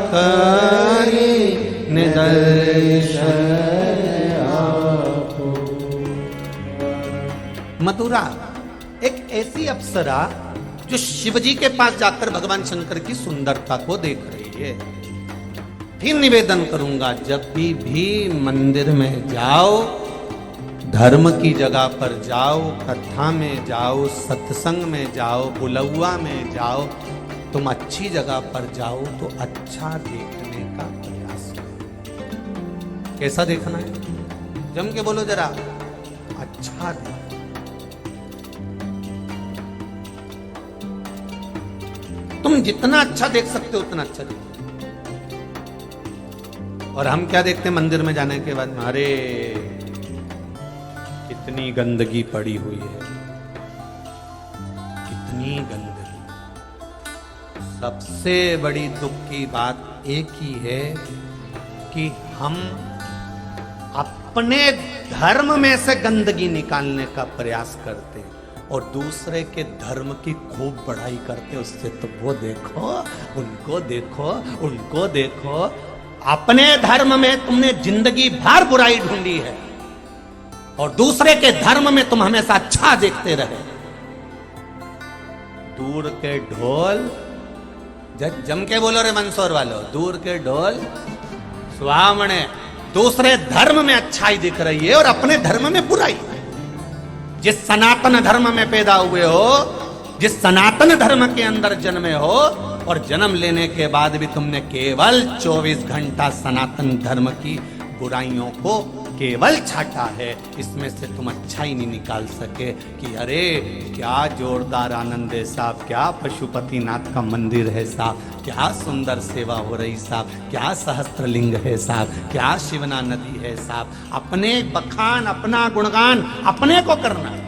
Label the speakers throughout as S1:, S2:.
S1: करी निदर्शन आपको। मथुरा एक ऐसी अप्सरा जो शिवजी के पास जाकर भगवान शंकर की सुंदरता को देख रही है। फिर निवेदन करूंगा, जब भी मंदिर में जाओ, धर्म की जगह पर जाओ, कथा में जाओ, सत्संग में जाओ, बुलौआ में जाओ, तुम अच्छी जगह पर जाओ तो अच्छा देखने का प्रयास करो। कैसा देखना है? जम के बोलो जरा, अच्छा देखो। तुम जितना अच्छा देख सकते हो उतना अच्छा देखो। और हम क्या देखते हैं मंदिर में जाने के बाद? अरे कितनी गंदगी पड़ी हुई है, कितनी गंदगी। सबसे बड़ी दुख की बात एक ही है कि हम अपने धर्म में से गंदगी निकालने का प्रयास करते हैं और दूसरे के धर्म की खूब बढ़ाई करते। उससे तो वो देखो, उनको देखो, उनको देखो। अपने धर्म में तुमने जिंदगी भर बुराई ढूंढी है और दूसरे के धर्म में तुम हमेशा अच्छा देखते रहे। दूर के ढोल, जम के बोलो रे मंदसौर वालों, दूर के ढोल सुहावने। दूसरे धर्म में अच्छाई दिख रही है और अपने धर्म में बुराई। जिस सनातन धर्म में पैदा हुए हो, जिस सनातन धर्म के अंदर जन्मे हो और जन्म लेने के बाद भी तुमने केवल 24 घंटा सनातन धर्म की बुराइयों को केवल छाटा है, इसमें से तुम अच्छा ही नहीं निकाल सके कि अरे क्या जोरदार आनंद है साहब, क्या पशुपतिनाथ का मंदिर है साहब, क्या सुंदर सेवा हो रही साहब, क्या सहस्त्रलिंग है साहब, क्या शिवना नदी है साहब। अपने बखान, अपना गुणगान अपने को करना है।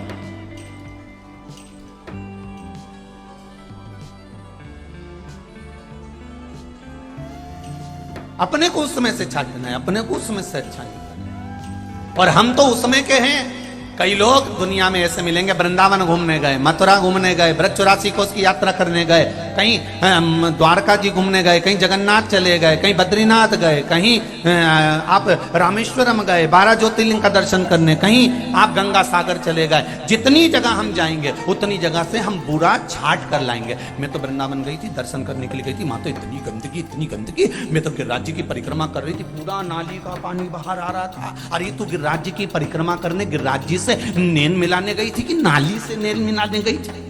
S1: अपने को उसमें से छाटना है, अपने को उसमें से अच्छा नहीं। और हम तो उसमें के हैं। कई लोग दुनिया में ऐसे मिलेंगे, वृंदावन घूमने गए, मथुरा घूमने गए, ब्रज 84 कोस की यात्रा करने गए, कहीं द्वारका जी घूमने गए, कहीं जगन्नाथ चले गए, कहीं बद्रीनाथ गए, कहीं आप रामेश्वरम गए 12 ज्योतिर्लिंग का दर्शन करने, कहीं आप गंगा सागर चले गए। जितनी जगह हम जाएंगे उतनी जगह से हम बुरा छाट कर लाएंगे। मैं तो वृंदावन गई थी, दर्शन करने के लिए गई थी, वहां तो इतनी गंदगी, इतनी गंदगी। मैं तो गिरिराज जी की परिक्रमा कर रही थी, पूरा नाली का पानी बाहर आ रहा था। अरे तू गिरिराज जी की परिक्रमा करने गिरिराज जी से नेल मिलाने गई थी कि नाली से नेल मिलाने गई थी?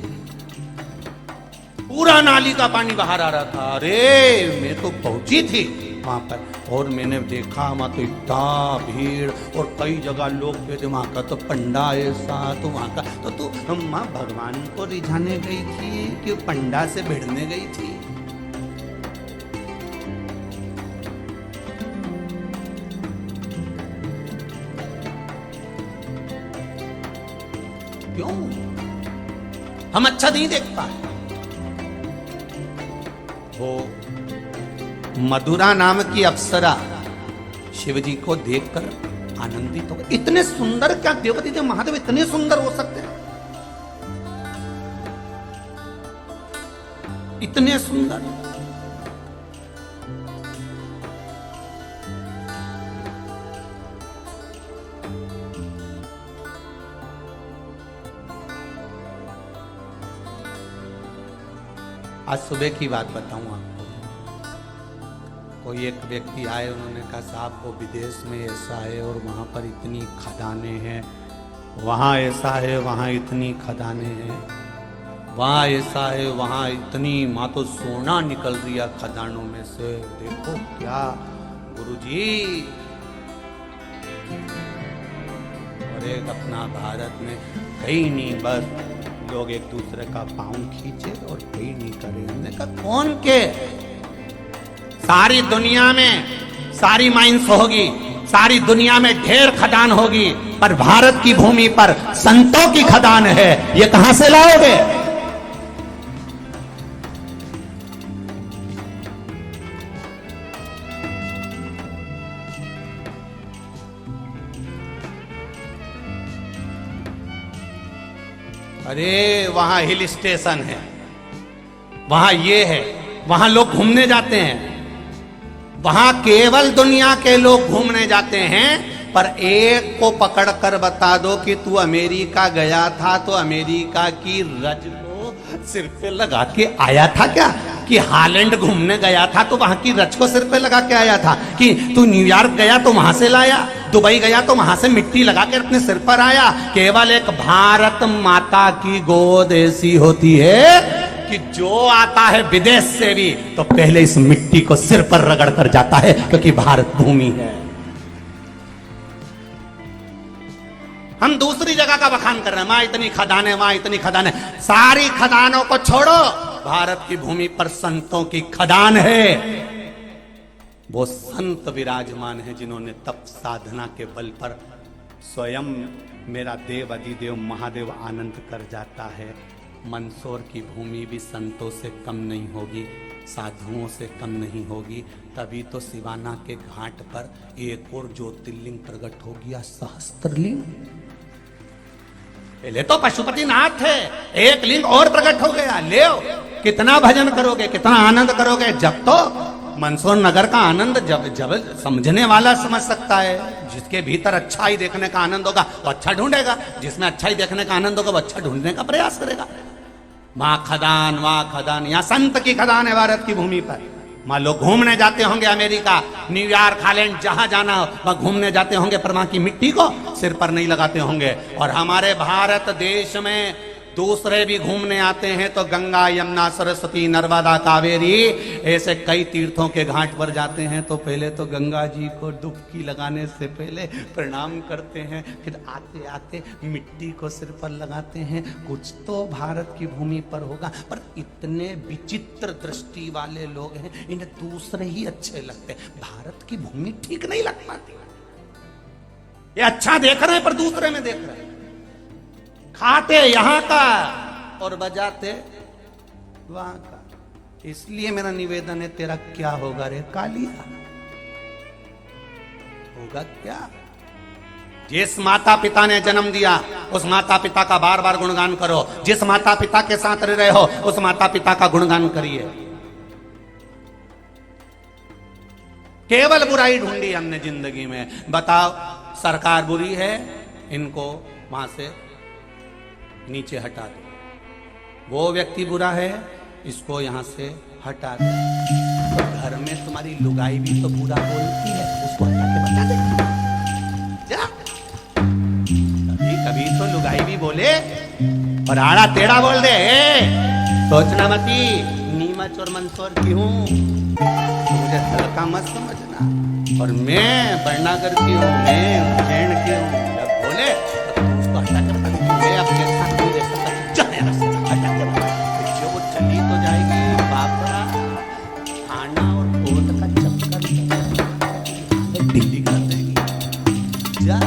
S1: पूरा नाली का पानी बाहर आ रहा था। अरे मैं तो पहुंची थी वहां पर और मैंने देखा वहां तो इतना भीड़ और कई जगह लोग कहते वहां का तो पंडा ऐसा, तो वहां का तो तू मां भगवान को रिझाने गई थी कि पंडा से भिड़ने गई थी? क्यों हम अच्छा नहीं देख पाए? वो मधुरा नाम की अप्सरा शिवजी को देखकर आनंदित हो गए। इतने सुंदर, क्या देवती देव महादेव इतने सुंदर हो सकते हैं? इतने सुंदर। आज सुबह की बात बताऊं आपको। कोई एक व्यक्ति आए, उन्होंने कहा साहब वो विदेश में ऐसा है और वहाँ पर इतनी खदानें हैं, वहाँ ऐसा है, वहाँ इतनी खदानें हैं, वहाँ ऐसा है, वहाँ इतनी, वहाँ तो सोना निकल रही है खदानों में से। देखो क्या गुरुजी। और एक अपना भारत में कहीं नहीं, बस लोग एक दूसरे का पाँव खींचे और कहीं नहीं करे। हमने कहा कौन के? सारी दुनिया में सारी माइंस होगी, सारी दुनिया में ढेर खदान होगी, पर भारत की भूमि पर संतों की खदान है। ये कहां से लाओगे? अरे वहां हिल स्टेशन है, वहां ये है, वहां लोग घूमने जाते हैं, वहां केवल दुनिया के लोग घूमने जाते हैं, पर एक को पकड़कर बता दो कि तू अमेरिका गया था तो अमेरिका की रज को सिर पे लगा के आया था क्या? कि हालैंड घूमने गया था तो वहां की रज को सिर पे लगा के आया था? कि तू न्यूयॉर्क गया तो वहां से लाया, दुबई गया तो वहां से मिट्टी लगा के अपने सिर पर आया? केवल एक भारत माता की गोद ऐसी होती है कि जो आता है विदेश से भी तो पहले इस मिट्टी को सिर पर रगड़ कर जाता है, क्योंकि भारत भूमि है। हम दूसरी जगह का बखान कर रहे हैं, वहां इतनी खदानें, वहां इतनी खदानें। सारी खदानों को छोड़ो, भारत की भूमि पर संतों की खदान है। वो संत विराजमान है जिन्होंने तप साधना के बल पर स्वयं मेरा देव अधिदेव महादेव आनंद कर जाता है। मंदसौर की भूमि भी संतों से कम नहीं होगी, साधुओं से कम नहीं होगी। तभी तो सिवाना के घाट पर एक और ज्योतिर्लिंग प्रकट हो गया, सहस्त्रलिंग। पहले तो पशुपतिनाथ है, एक लिंग और प्रकट हो गया। ले कितना भजन करोगे, कितना आनंद करोगे? जब तो मंदसौर नगर का आनंद जब समझने वाला समझ सकता है। जिसके भीतर अच्छाई देखने का आनंद होगा वो अच्छा ढूंढेगा, जिसमें अच्छाई देखने का आनंद होगा वो अच्छा ढूंढने का प्रयास करेगा। वहां खदान, यहाँ संत की खदान है भारत की भूमि पर। वहां लोग घूमने जाते होंगे, अमेरिका, न्यूयॉर्क, हालैंड, जहां जाना हो वहां घूमने जाते होंगे, पर वहां की मिट्टी को सिर पर नहीं लगाते होंगे। और हमारे भारत देश में दूसरे भी घूमने आते हैं तो गंगा, यमुना, सरस्वती, नर्मदा, कावेरी, ऐसे कई तीर्थों के घाट पर जाते हैं तो पहले तो गंगा जी को डुबकी लगाने से पहले प्रणाम करते हैं, फिर आते आते मिट्टी को सिर पर लगाते हैं। कुछ तो भारत की भूमि पर होगा, पर इतने विचित्र दृष्टि वाले लोग हैं, इन्हें दूसरे ही अच्छे लगते हैं, भारत की भूमि ठीक नहीं लग पाती। ये अच्छा देख रहे हैं पर दूसरे में देख रहे हैं। खाते यहां का और बजाते वहां का। इसलिए मेरा निवेदन है, तेरा क्या होगा रे कालिया? होगा क्या? जिस माता पिता ने जन्म दिया उस माता पिता का बार बार गुणगान करो। जिस माता पिता के साथ रह रहे हो उस माता पिता का गुणगान करिए। केवल बुराई ढूंढी हमने जिंदगी में। बताओ, सरकार बुरी है, इनको वहां से नीचे हटा दो। वो व्यक्ति बुरा है, इसको यहां से हटा दो। तो घर में तुम्हारी लुगाई भी तो बुरा बोलती है, उसको हटा के बता दे जा। कभी कभी तो लुगाई भी बोले और आड़ा टेढ़ा बोल दे। सोचना मती, नीमच और मंदसौर की हूं, मुझे हल्का मत समझना। और मैं बरनागर की हूं, मैं उज्जैन की हूं। जब बोले तो उसको हटा कर बता दे। मैं अपने साथ नहीं रह सकता, हटा के बता दे। जो वो चली तो जाएगी बाबा, खाना और कोट का चक्कर ढीली कर देगी। जा,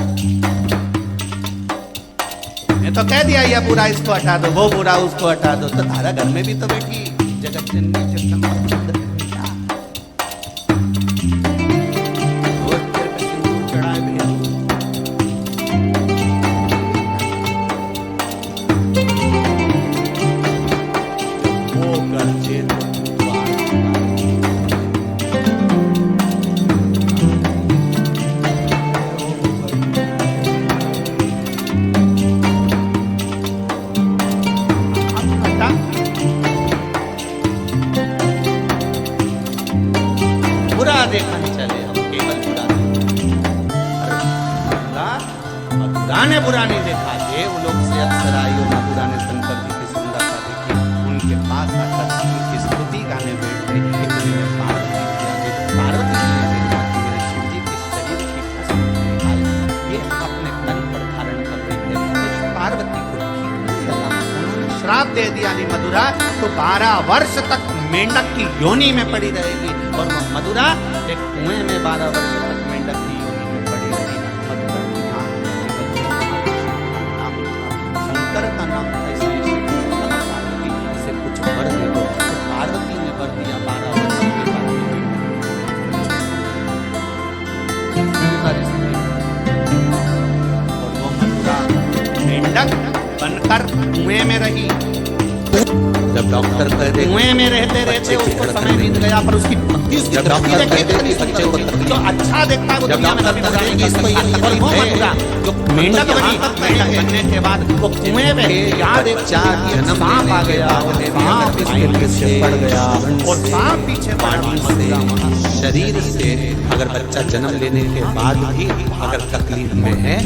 S1: मैं तो कह दिया, ये बुरा इसको हटा दो, वो बुरा उसको हटा दो। तो धारा घर में भी तो बैठी जगत जननी जगदम्बा बुरा नहीं देखा। देवलोक से अक्सर आई और मथुरा ने शंकर जी की सुंदरता देखी, उनके पास आकर उनकी स्तुति गाने बैठ गई। इतने में पार्वती जी ने देखा कि मेरे शिव जी के शरीर की भस्म ये अपने तन पर धारण कर रही है। तो पार्वती को उन्होंने श्राप दे दिया, नहीं मथुरा तो 12 वर्ष तक मेंढक की योनि में पड़ी रहेगी। और वह मथुरा एक कुएं में 12 वर्ष तक मेंढक की योनि में पड़ी रही। शंकर का नाम ऐसे पार्वती से कुछ वर दे दो। तो पार्वती ने वर दिया 12 वर्ष के बाद और वो मथुरा मेंढक बनकर कुएं में रही। जब डॉक्टर कहते
S2: कुएं में रहते रहते उसको समय बीत गया, पर उसकी भक्ति, उसकी
S1: जब
S2: दृष्टि
S1: डॉक्टर
S2: देखिए
S1: कहते
S2: कितनी
S1: कि बच्चे को
S2: सुंदर।
S1: तकलीफ
S2: जो अच्छा देखता है वो
S1: जब
S2: दुनिया में
S1: डॉक्टर
S2: कभी
S1: कहते हैं कि इसको ये
S2: और
S1: तकलीफ
S2: वो
S1: है,
S2: मथुरा जो मेंढक बनी, मेंढक बनने के बाद वो कुएं में याद एक
S1: बच्चा जन्म
S2: सांप आ गया, सांप इसके पीछे पड़ गया और सांप पीछे
S1: पानी से शरीर से अगर बच्चा जन्म लेने के बाद भी अगर तकलीफ में है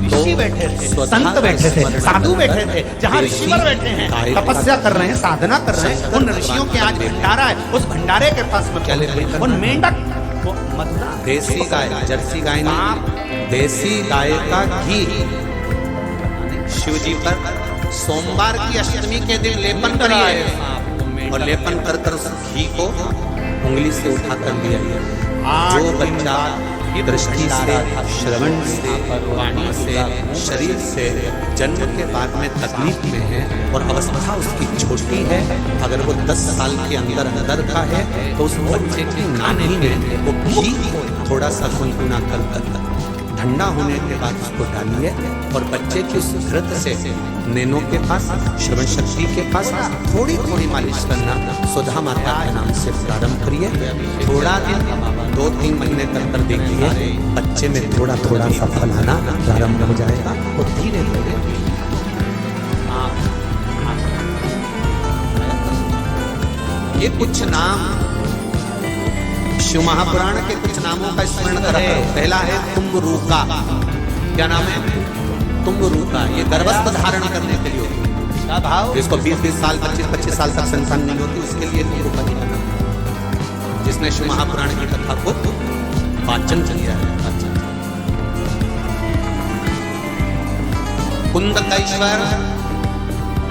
S1: तो
S2: ऋषि बैठे थे, संत बैठे थे, साधु बैठे थे, जहाँ ऋषिवर बैठे हैं, तपस्या कर रहे हैं, साधना कर रहे हैं, उन ऋषियों के आज भंडारा है, उस भंडारे के पास में
S1: क्या ले रहे हैं?
S2: उन मेंढक वो मथुरा
S1: देसी गाय, जर्सी गाय नहीं, देसी गाय का घी शिव जी पर सोमवार की अष्टमी के दिन लेपन करिए और लेपन कर कर उस घी को उंगली से उठा कर दिया गया। जो बच्चा दृष्टि से, श्रवण से, वाणी से, शरीर से जन्म के बाद में तकलीफ में है और अवस्था उसकी छोटी है, अगर वो 10 साल के अंदर अंदर का है तो उस बच्चे की नानी में वो घी थोड़ा सा गुनगुना कर ठंडा होने के बाद उसको डालिए और बच्चे की उस घृत से नैनों के पास, श्रवण शक्ति के पास थोड़ी थोड़ी मालिश करना सुधा माता के नाम से प्रारंभ करिए। थोड़ा दिन 2-3 महीने तक कर देखिए, बच्चे में थोड़ा थोड़ा सा फल आना प्रारंभ हो जाएगा और धीरे धीरे ये कुछ नाम शिव महापुराण के कुछ नामों का स्मरण करें। पहला है तुम्बरूका। क्या नाम है? तुम्बरूका। ये गर्भस्थ धारण करने के लिए होती है, जिसको 20-20 साल, 25-25 साल तक संतान नहीं होती, उसके लिए तुम्बरूका की नाम, जिसने शिव महापुराण की कथा को वाचन किया है। कुंदकेश्वर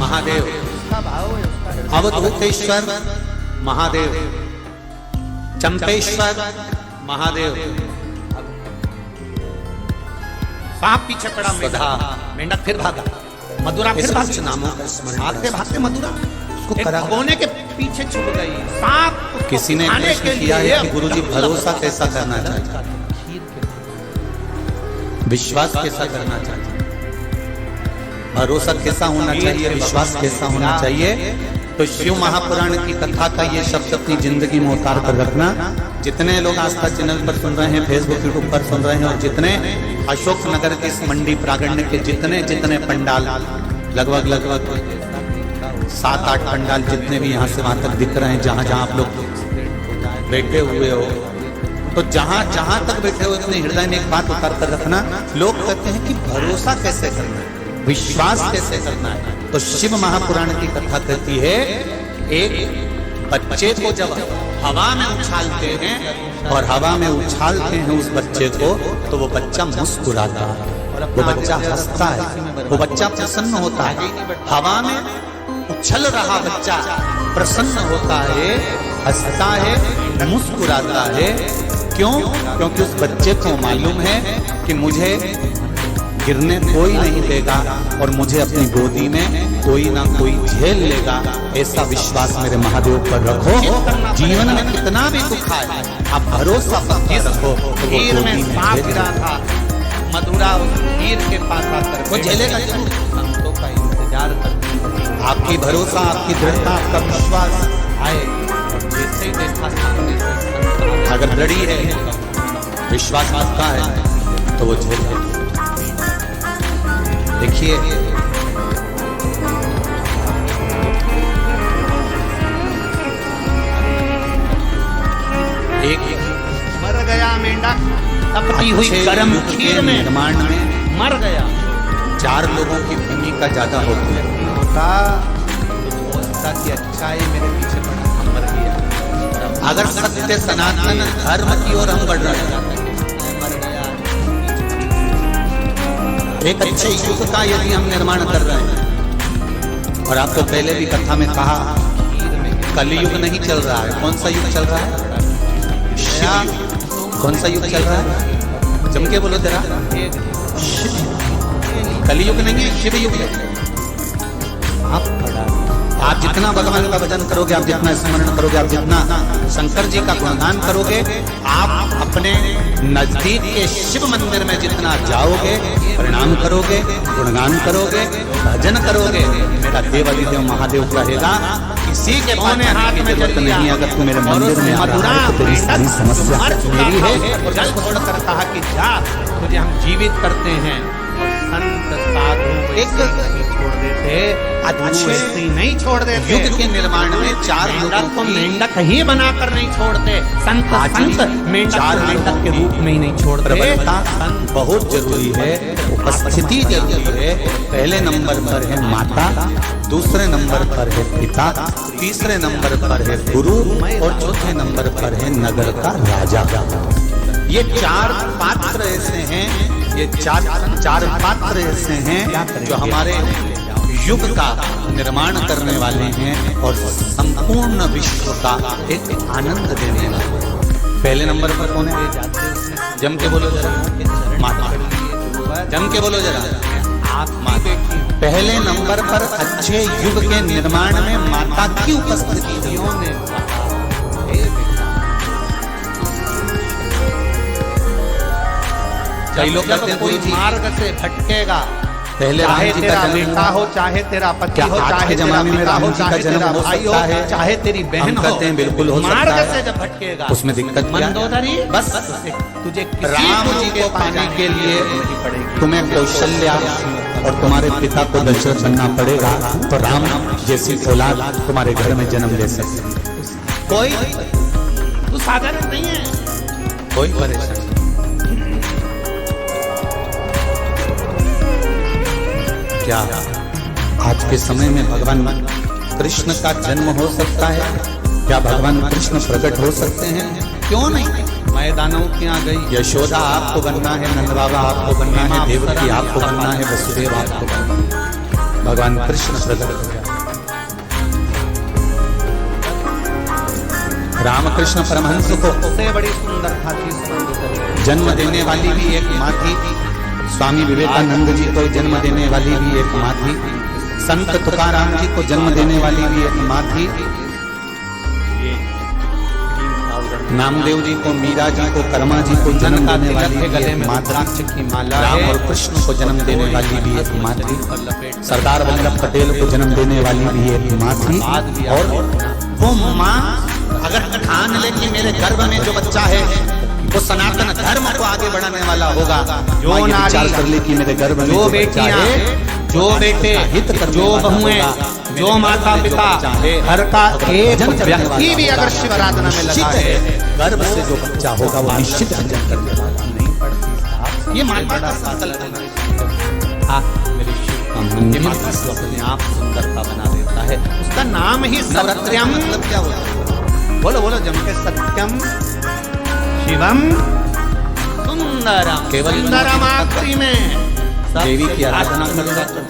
S1: महादेव, अवधूतेश्वर महादेव, चंपेश्वर महादेव,
S2: सांप पीछे पड़ा,
S1: स्वधा,
S2: मेंढक फिर भागा, मथुरा फिर
S1: कुछ नामों का स्मरण
S2: भागते भागते मथुरा
S1: उसको
S2: एक
S1: करा।
S2: भगोने के पीछे छुप गई। सांप उसको
S1: किसी ने
S2: खाने
S1: प्रश्न
S2: के
S1: किया
S2: लिए
S1: है कि गुरुजी भरोसा कैसा करना चाहिए, विश्वास कैसा करना चाहिए, भरोसा कैसा होना चाहिए, विश्वास कैसा होना चाहिए। तो शिव महापुराण की कथा का ये शब्द अपनी जिंदगी में उतार कर रखना। जितने लोग आस्था चैनल पर सुन रहे हैं, फेसबुक यूट्यूब पर सुन रहे हैं, और जितने अशोक नगर के इस मंडी प्रांगण के जितने पंडाल, लगभग 7-8 पंडाल जितने भी यहाँ से वहां तक दिख रहे हैं, जहाँ जहाँ आप लोग बैठे हुए हो, तो जहाँ तक बैठे हुए अपने हृदय में एक बात उतार कर रखना। लोग कहते हैं कि भरोसा कैसे करना है, विश्वास कैसे करना है। तो शिव महापुराण की कथा कहती है, एक बच्चे को जब हवा में उछालते हैं और हवा में उछालते हैं उस बच्चे को, तो वो बच्चा मुस्कुराता है, वो बच्चा हंसता है, वो बच्चा प्रसन्न होता है। हवा में उछल रहा बच्चा प्रसन्न होता है, हंसता है, मुस्कुराता है। क्यों? क्योंकि उस बच्चे को मालूम है कि मुझे गिरने कोई नहीं देगा और मुझे अपनी गोदी में कोई ना कोई झेल लेगा। ऐसा विश्वास मेरे महादेव पर रखो। जीवन में कितना भी दुख आए, आप भरोसा पक्के रखो,
S2: हीर में सांप गिरा था, मथुरा उस हीर के पास आकर
S1: वो झेलेगा जरूर।
S2: संतों का इंतजार करते।
S1: आपकी भरोसा, आपकी दृढ़ता, आपका विश्वास
S2: आए जैसे ही देखा सामने से संत
S1: अगर दृढ़ी है, विश्वास आपका है, तो वो झेल। देखिए, एक
S2: मर गया मेंढक तपती हुई गर्म खीर में,
S1: निर्माण में
S2: मर गया।
S1: 4 लोगों की भूमिका ज्यादा होती है।
S2: होता कि अच्छाई मेरे पीछे पड़ा, हम मर गया।
S1: अगर सत्य सनातन धर्म की ओर हम बढ़ रहे हैं,
S2: मर गया।
S1: एक अच्छे युग का यदि हम निर्माण कर रहे हैं, और आपको पहले भी कथा में कहा, कलयुग नहीं चल रहा है। कौन सा युग चल रहा है? शिव युग। कौन सा युग चल रहा है? जम के बोलो जरा। कलयुग नहीं है, शिव युग है। आप आप जितना भगवान का भजन करोगे, आप जितना स्मरण करोगे, आप जितना शंकर जी का गुणगान करोगे, आप अपने नजदीक के शिव मंदिर में जितना जाओगे, प्रणाम करोगे, गुणगान करोगे, भजन करोगे, मेरा देवादिदेव महादेव कहेगा किसी के
S2: अपने हाथ में
S1: जरूरत नहीं। अगर तू मेरे मंदिर में आ रहा है तो तेरी सारी समस्या मेरी है।
S2: जल छोड़ कर कहा कि जा, तुझे हम जीवित करते हैं। संत साधु
S1: एक
S2: नहीं छोड़ देते, अच्छे नहीं छोड़ देते।
S1: युग के निर्माण में चार
S2: मेंढक को मेंढक ही बनाकर नहीं छोड़ते, संत मेंढक के रूप में ही नहीं छोड़ते।
S1: प्रबलता बहुत जरूरी है, उपस्थिति जरूरी है। पहले नंबर पर है माता, दूसरे नंबर पर है पिता, तीसरे नंबर पर है गुरु और चौथे नंबर पर है नगर का राजा। ये चार पात्र ऐसे हैं, ये चार पात्र ऐसे हैं जो हमारे युग का निर्माण करने वाले हैं और संपूर्ण विश्व का एक आनंद देने वाले। पहले नंबर पर कौन है? जम के बोलो जरा, माता। जम के बोलो जरा, आप माता। पहले नंबर पर अच्छे युग के निर्माण में माता की उपस्थिति ने कई लोग कहते हैं
S2: कोई मार्ग से भटकेगा,
S1: पहले
S2: चाहे तेरा बेटा हो, चाहे तेरा पति हो, चाहे
S1: जमाने में राम जी का जन्म हो
S2: भाई हो,
S1: सकता है,
S2: चाहे तेरी बहन हो,
S1: कहते हैं बिल्कुल हो सकता
S2: मार्ग
S1: है।
S2: से जब भटकेगा
S1: उसमें दिक्कत क्या है?
S2: मंदोदरी
S1: बस
S2: तुझे
S1: राम जी को पाने के लिए तुम्हें कौशल्या और तुम्हारे पिता को दशरथ बनना पड़ेगा, तो राम जैसी औलाद तुम्हारे घर में जन्म ले सकते। कोई
S2: तू साधारण नहीं है।
S1: कोई परेशानी। क्या आज के समय में भगवान कृष्ण का जन्म हो सकता है? क्या भगवान कृष्ण प्रकट हो सकते हैं? क्यों नहीं?
S2: मैदानों की आ गई
S1: यशोदा आपको बनना है, नंद बाबा आपको बनना है, देवकी आपको बनना है, वसुदेव आपको बनना है। भगवान कृष्ण प्रकट हो गया। रामकृष्ण परमहंस को
S2: सबसे बड़ी सुंदरता थी
S1: जन्म देने वाली भी एक माँ थी। स्वामी विवेकानंद जी को जन्म देने वाली भी एक माँ थी। संत तुकाराम जी को जन्म देने वाली भी एक माँ थी। नामदेव जी को, मीरा जी को, कर्मा जी को जन्म देने वाली भी
S2: गले
S1: एक
S2: में
S1: माँ
S2: रुद्राक्ष
S1: थी।
S2: की माला
S1: राम
S2: है
S1: और कृष्ण को जन्म देने वाली भी एक माँ थी। सरदार वल्लभ पटेल को जन्म देने वाली भी एक माँ थी। और वो माँ अगर ठान ले कि मेरे गर्भ में जो बच्चा है वो सनातन धर्म को आगे बढ़ाने वाला होगा,
S2: जो
S1: माँ ये
S2: नारी,
S1: विचार कर ले कि मेरे गर्भ में
S2: जो
S1: बच्चा
S2: बेटियां,
S1: है,
S2: जो बेटे,
S1: हित करने
S2: जो
S1: वाला
S2: बहुएं,
S1: होगा।
S2: जो माता पिता, घर का एक व्यक्ति भी अगर शिव आराधना में लगा है,
S1: गर्भ से जो बच्चा होगा वो निश्चित भजन करने वाला।
S2: नहीं पड़ती। ये माता का संकल्प है। मेरे शिव ये माता को अपने आप सुंदरता बना देता है। उसका नाम ही सत्यम।
S1: मतलब क्या होता है?
S2: बोलो बोलो जम के, सत्यम शिवम सुंदरम।
S1: केवल
S2: सुंदरम आखिरी में
S1: देवी की आराधना करेगा तो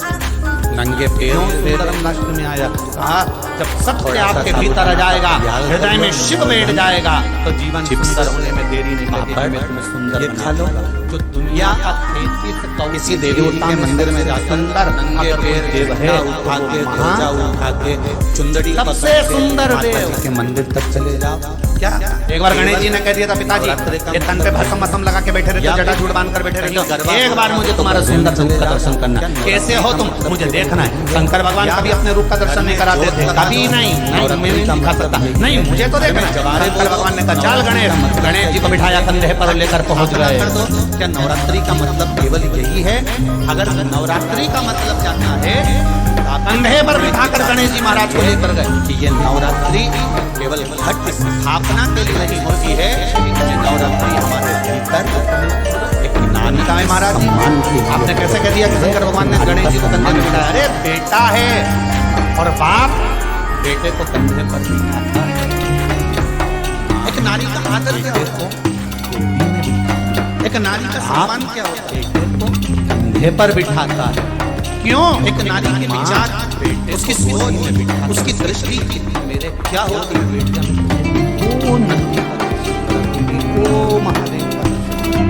S1: नंगे पैरों से
S2: राष्ट्र में आया, कहा जब सत्य आपके भीतर आ जाएगा, हृदय में शिव बैठ जाएगा, तो जीवन सुंदर होने में देरी नहीं लगेगी। मैं तुम्हें सुंदर
S1: ये खा लो।
S2: जो दुनिया का 33
S1: किसी देवी के मंदिर में जाकर नंगे पैर देवता उठा के, ध्वजा उठा के, चुंदड़ी
S2: सबसे सुंदर
S1: माता
S2: देव
S1: जी के मंदिर तक चले जाओ। क्या
S2: एक बार गणेश जी ने कह दिया था, पिताजी ये तन पे भस्म मसम लगा के बैठे रहते हो, जटा झूठ बांध कर बैठे रहते हो, एक बार मुझे तुम्हारा सुंदर रूप का दर्शन करना है। कैसे हो तुम, मुझे देखना है। शंकर भगवान कभी अपने रूप का दर्शन नहीं कराते थे, कभी नहीं। मैं नहीं दिखा सकता, नहीं मुझे तो देखना है। शंकर भगवान ने कहा चल गणेश जी को बिठाया कंधे पर लेकर पहुंच गए।
S1: क्या नवरात्रि का मतलब केवल यही है? अगर नवरात्रि का मतलब जानना है,
S2: कंधे पर बिठाकर गणेश जी महाराज को लेकर गए
S1: कि ये नवरात्रि केवल घट स्थापना के लिए नहीं होती है, ये नवरात्रि हमारे भीतर एक नानका है महाराज जी।
S2: आपने कैसे कह दिया कि शंकर भगवान ने गणेश जी को कंधे में बिठाया? अरे बेटा है और बाप
S1: बेटे को कंधे पर बिठाता है। एक नारी का आदर क्या होता है? एक नारी का सम्मान क्या होता है?
S2: कंधे पर बिठाता है। क्यों?
S1: एक नारी के विचार, उसकी सोच, उसकी दृष्टि मेरे क्या होती है?
S2: ओ नंदी का दर्शन, ओ महादेव का दर्शन,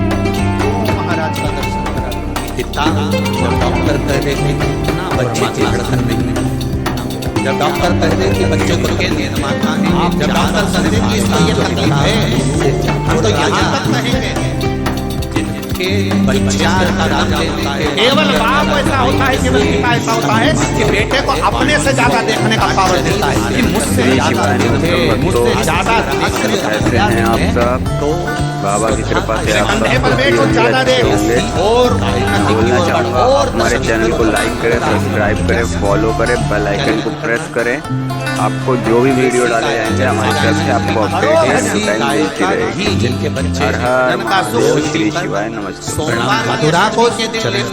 S2: ओ महाराज का दर्शन करा।
S1: पिता जब डॉक्टर कह रहे थे ना बच्चे की धड़कन नहीं, जब डॉक्टर कहते हैं कि बच्चों के निर्माता हैं, जब डॉक्टर कहते हैं कि इसको ये तकलीफ है, हम तो यहाँ तक कहेंगे जिनके बच्चा का नाम लेते हैं। केवल बाप ऐसा होता है, केवल पिता ऐसा होता है कि बेटे को अपने से ज्यादा देखने का पावर देता है कि मुझसे ज्यादा देखे, मुझसे ज्यादा
S3: कैसे हैं आप सब?
S1: तो
S3: बाबा की कृपा से आप
S1: कंधे पर
S3: सब
S1: बैठो, ज्यादा देख
S3: होंगे।
S1: और
S3: बोलना चाहूँगा हमारे चैनल को लाइक करें, सब्सक्राइब करें, फॉलो करें, बेल आइकन को प्रेस करें। आपको जो भी वीडियो डाले जाएंगे हमारी तरफ से आपको अपडेट मिलती रहेगी।
S1: जिनके बच्चे
S3: हर हर महादेव, श्री शिवाय, नमस्ते।
S1: मथुरा को